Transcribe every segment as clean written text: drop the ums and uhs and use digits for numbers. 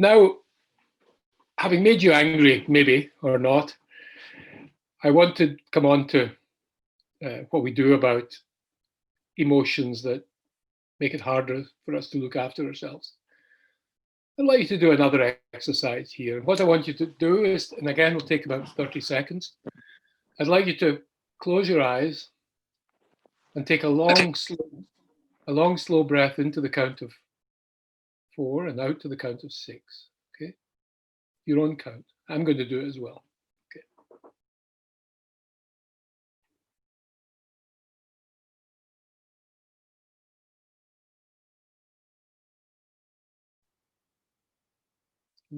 Now, having made you angry, maybe, or not, I want to come on to what we do about emotions that make it harder for us to look after ourselves. I'd like you to do another exercise here. What I want you to do is, and again, it'll take about 30 seconds. I'd like you to close your eyes and take a long, slow breath into the count of 4 and out to the count of 6. Okay? Your own count. I'm going to do it as well. Okay.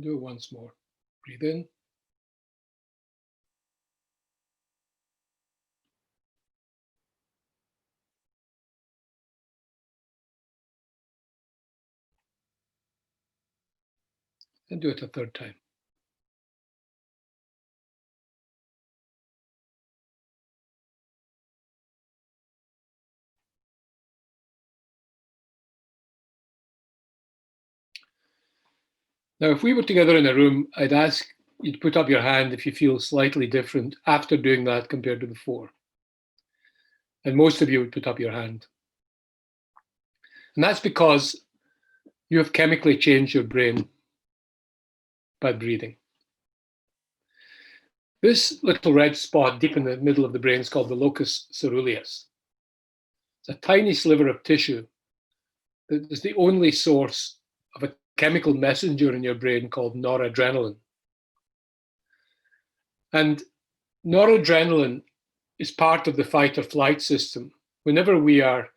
Do it once more. Breathe in. And do it a third time. Now, if we were together in a room, I'd ask you to put up your hand if you feel slightly different after doing that compared to before. And most of you would put up your hand. And that's because you have chemically changed your brain by breathing. This little red spot deep in the middle of the brain is called the locus ceruleus. It's a tiny sliver of tissue that is the only source of a chemical messenger in your brain called noradrenaline. And noradrenaline is part of the fight or flight system. Whenever we are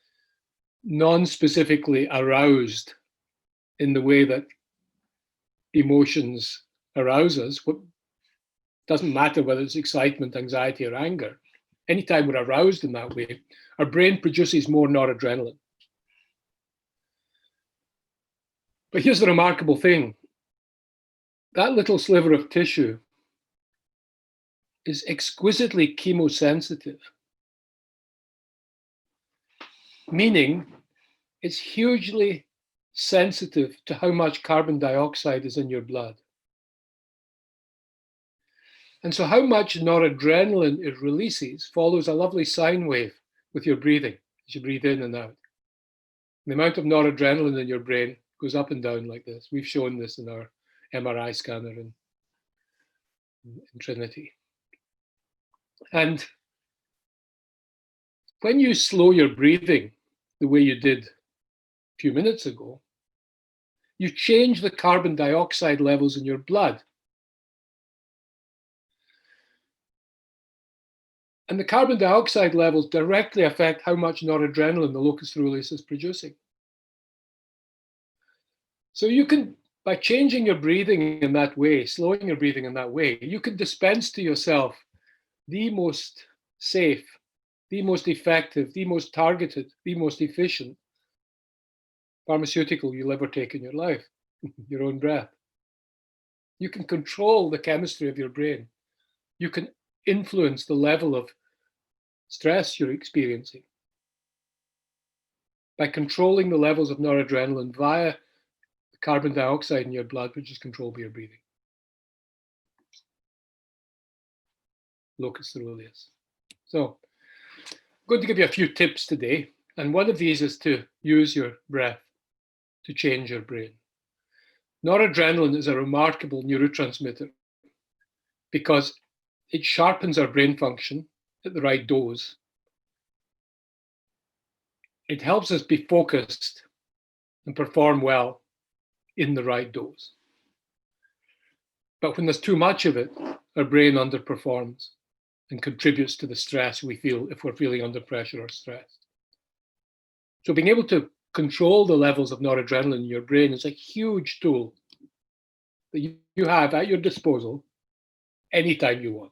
non-specifically aroused in the way that emotions arouse us, what doesn't matter whether it's excitement, anxiety, or anger. Anytime we're aroused in that way, our brain produces more noradrenaline. But here's the remarkable thing. That little sliver of tissue is exquisitely chemosensitive, meaning it's hugely sensitive to how much carbon dioxide is in your blood. And so how much noradrenaline it releases follows a lovely sine wave with your breathing as you breathe in and out. The amount of noradrenaline in your brain goes up and down like this. We've shown this in our MRI scanner in Trinity. And when you slow your breathing the way you did a few minutes ago, you change the carbon dioxide levels in your blood. And the carbon dioxide levels directly affect how much noradrenaline the locus ceruleus is producing. So you can, by changing your breathing in that way, slowing your breathing in that way, you can dispense to yourself the most safe, the most effective, the most targeted, the most efficient pharmaceutical you'll ever take in your life, your own breath. You can control the chemistry of your brain. You can influence the level of stress you're experiencing by controlling the levels of noradrenaline via the carbon dioxide in your blood, which is controlled by your breathing. Locus ceruleus. So I'm going to give you a few tips today, and one of these is to use your breath to change your brain. Noradrenaline is a remarkable neurotransmitter because it sharpens our brain function at the right dose. It helps us be focused and perform well in the right dose. But when there's too much of it, our brain underperforms and contributes to the stress we feel if we're feeling under pressure or stressed. So being able to control the levels of noradrenaline in your brain is a huge tool that you have at your disposal anytime you want.